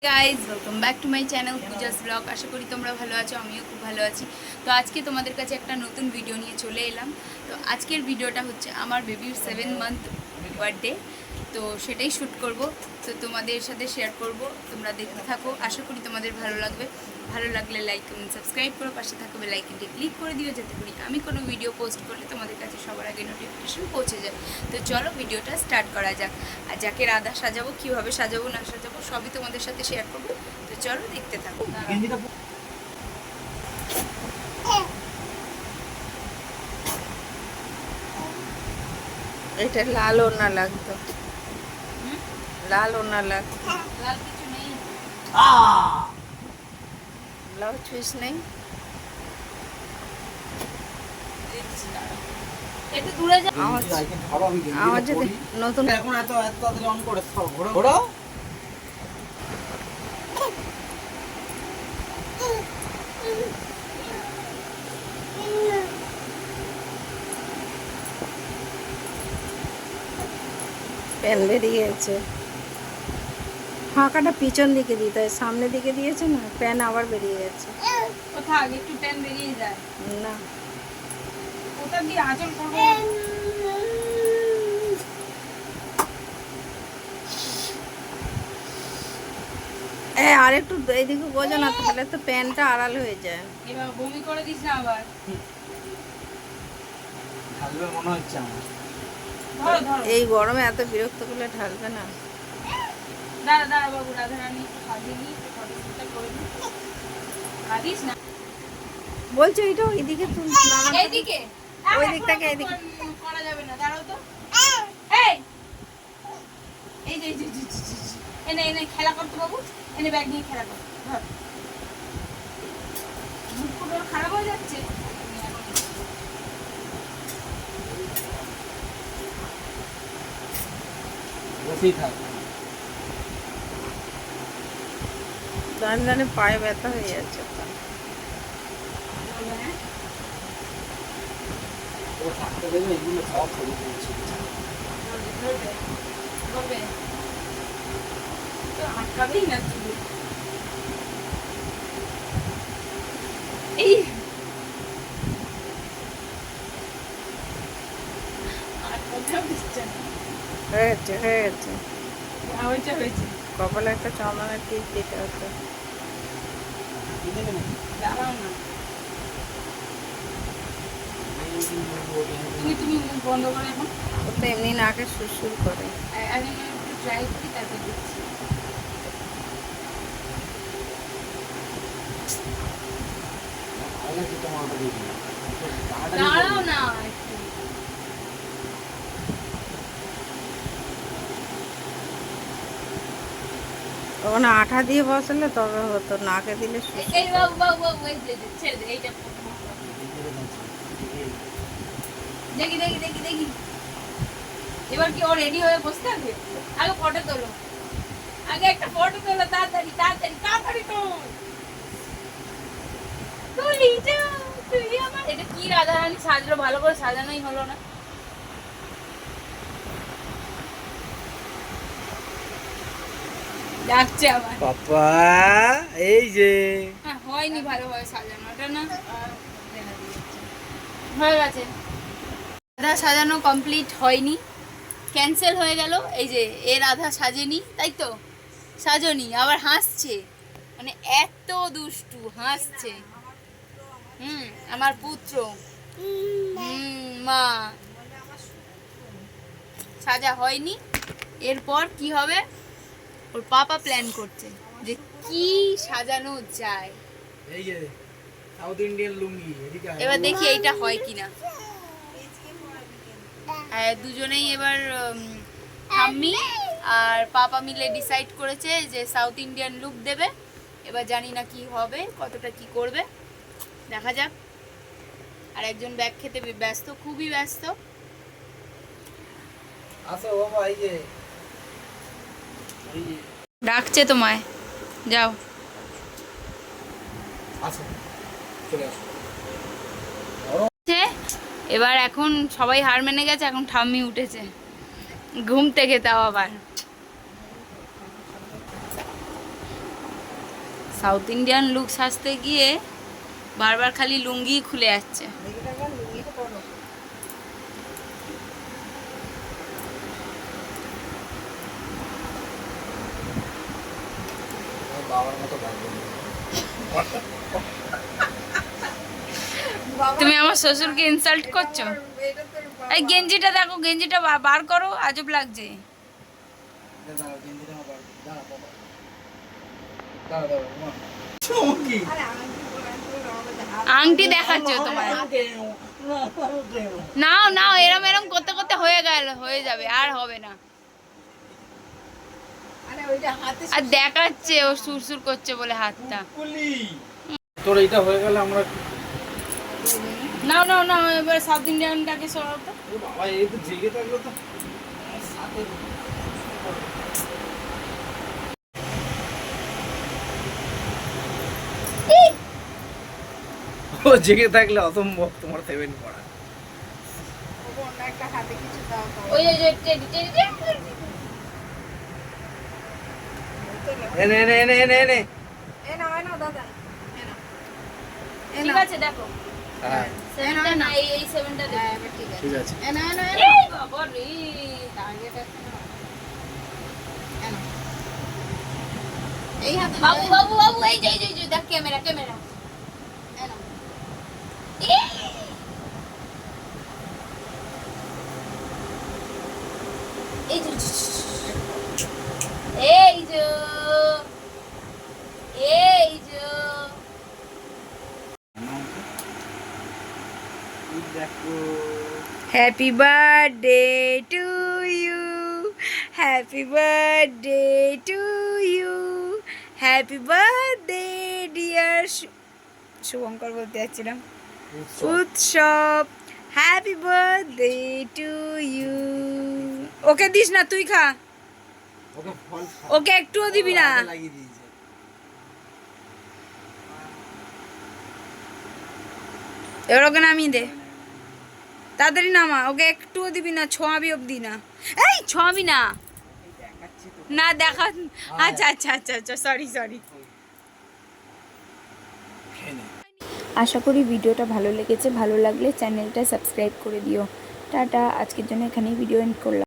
Guys welcome back to my channel Puja's vlog. আশা করি তোমরা ভালো আছো, আমিও খুব ভালো আছি। তো আজকে তোমাদের কাছে একটা নতুন ভিডিও নিয়ে চলে এলাম। তো আজকের ভিডিওটা হচ্ছে আমার বেবির 7 মান্থ বার্থডে, তো সেটাই শ্যুট করব। তো তোমাদের সাথে শেয়ার করব, তোমরা দেখতে থাকো। আশা করি তোমাদের ভালো লাগবে। ভালো লাগলে লাইক কমেন্ট সাবস্ক্রাইব করো, পাশে থাকা বেল আইকনটি ক্লিক করে দিও যাতে করি আমি কোনো ভিডিও পোস্ট করলে তোমাদের কাছে সবার আগে নোটিফিকেশন পৌঁছে যায়। তো চলো ভিডিওটা স্টার্ট করা যাক। আর যাকে রাধা সাজাবো, কীভাবে সাজাবো না সাজাবো সবই তোমাদের সাথে শেয়ার করবো। তো চলো দেখতে থাকো। এটা লাল ওড়না লাগতো, লাল ওড়না লাগতো। লাল কিছু নেই, ব্লাউজ পিস নেই। একটু দূরে যা। আমার যদি নতুন এখন এত তাড়াতাড়ি অন করে ঘোরো প্যান বেরিয়ে গেছে। ফাঁকাটা পিছন দিকে দিতে হয়, সামনের দিকে দিয়েছে না, প্যান আবার বেরিয়ে গেছে। কোথাও একটু প্যান বেরিয়ে যায় না, ওটা দিয়ে আঁচল করবো। আর একটু এইদিকে বোঝো না, তাহলে তো প্যানটা আড়াল হয়ে যায়। এবার বমি করে দিস না আবার। ঢালবে মনে হচ্ছে আমার। ধরো ধরো, এই গরমে এত বিরক্ত করলে ঢালবে না। দাঁড়া দাঁড়া বাবু, রাধারানী একটু সাজিয়ে নিই, একটু ফটোশুটটা করে নিই। কাঁদিস না। বলছো এইটা ওইদিকে তুল, এইদিকে ওই দিক থেকে এইদিকে। করা যাবে না, দাঁড়াও তো। এই এই যে এনে এনে খেলা করতো বাবু, এনে ব্যাগ নিয়ে খেলা কর। ধর, মুখ পুরো খারাপ হয়ে যাচ্ছে। বসেই থাক। দাঁড়িয়ে দাঁড়িয়ে পায়ে ব্যথা হয়ে যাচ্ছে। ও থাকতে দেবে, এগুলো সব ছবি তুলছে। ধরবে ধরবে তো আটকাবেই না তুই। এই আর কোথাও দিচ্ছে না। হয়েছে হয়েছে, হয়েছে হয়েছে, কপালে একটা চন্দনের টিপ দিতে হতো। কি দেবে না? দাঁড়াও না। তুমি মুখ বন্ধ করে এখন। ও তো এমনি নাকে সুরসুর করে। আমি একটু ট্রাই করি, তারপর দিচ্ছি। ভালো লাগছে তোমার ওটা দেখি। দাঁড়াও না একটু। ওখানে আঠা দিয়ে বসালে তবে হতো, নাকে দিলে সুরসুর এই বাবু বাবু বাবু, এই যে ছেড়ে দে এইটা। দেখি দেখি দেখি দেখি, এবার কি ও রেডি হয়ে বসে থাকবে? আগে ফটো তোলো, আগে একটা ফটো তোলো, তাড়াতাড়ি তাড়াতাড়ি তাড়াতাড়ি তুলি যাও তুই আমার। এটা কি রাধারানী সাজলো, ভালো করে সাজানোই হলো না। যাচ্ছে আবার পাপা, এই যে হ্যাঁ, হয়নি ভালোভাবে সাজানো এটা না। হয়ে গেছে, রাধা সাজানো কমপ্লিট হয়নি, ক্যান্সেল হয়ে গেল। এই যে এর রাধা সাজেনি, তাই তো সাজনি, আবার হাসছে, মানে এত দুষ্টু হাসছে। আমার পুত্র, মা সাজা হয়নি। এরপর কি হবে, ওর পাপা প্ল্যান করছে যে কি সাজানো যায়। এই যে সাউথ ইন্ডিয়ান লুঙ্গি, এদিকে আয়। এবার দেখি এইটা হয় কিনা। দুজনেই এবার ঠাম্মি আর পাপা মিলে ডিসাইড করেছে যে সাউথ ইন্ডিয়ান লুক দেবে। এবার জানি না কি হবে, কতটা কি করবে, দেখা যাক। আর একজন ব্যাগ খেতে ব্যস্ত, খুবই ব্যস্ত। আসো বাবা, এই যে ডাকছে তোমায়, যাও। আসো, চলে আসো। এবার এখন সবাই হার মেনে গেছে, এখন ঠাম্মি উঠেছে ঘুম থেকে, তাও আবার সাউথ ইন্ডিয়ান লুক সাজতে গিয়ে বারবার খালি লুঙ্গি খুলে যাচ্ছে। বাবার মতো বাঁচবো। তুমি আমার শ্বশুরকে ইনসাল্ট করছো। এই গেঞ্জিটা দেখো, গেঞ্জিটা বার করো, আজব লাগছে। দাঁড়াও, গেঞ্জিটা আমার বার করি। দাঁড়া বাবা। দাঁড়া, মা। চমকি। আংটি দেখাচ্ছ তোমার। নাও নাও, এরম এরম করতে করতে হয়ে যাবে, আর হবে না। আর দেখাচ্ছে ও সুরসুর করছে বলে হাতটা। তোর এইটা হয়ে গেলে আমরা নাও নাও নাও, এবার সাউথ ইন্ডিয়ানটাকে সরাও তো। ও বাবা, এই তো জেগে থাকলো তো সাথে। ও জেগে থাকলে অসম্ভব তোমার 7 পড়া। ওই যে টেডি টেডি টেডি। এনে এনে এনে এনে এনে। ঠিক আছে দেখো। হ্যাঁ, সেভেনটা না, এই সেভেনটা দেখো। ঠিক আছে। এই বাবা রে। বাবু বাবু বাবু, এই যে এই যে দেখ, ক্যামেরা ক্যামেরা। এই যে এই যে এই যে দেখো। Happy birthday to you, happy birthday to you, happy birthday dear Shubhankar বলতে যাচ্ছিলাম, Utsav. Happy birthday to you. ওকে দিস না, তুই খা। ওকে ফল ওকে একটুও দিবি না। লাগিয়ে দিয়েছে। এবার ওকে নামিয়ে দে, তাড়াতাড়ি নামা। ওকে একটুও দিবি না, ছোঁয়াবি অবধি না। এই ছোঁয়াবি না, দেখাচ্ছি তো। না দেখা। আচ্ছা আচ্ছা আচ্ছা আচ্ছা, সরি সরি। খেয়ে নে। আশা করি ভিডিওটা ভালো লেগেছে। ভালো লাগলে চ্যানেলটা সাবস্ক্রাইব করে দিও। টাটা, আজকের জন্য এখানেই ভিডিও এন্ড করলাম।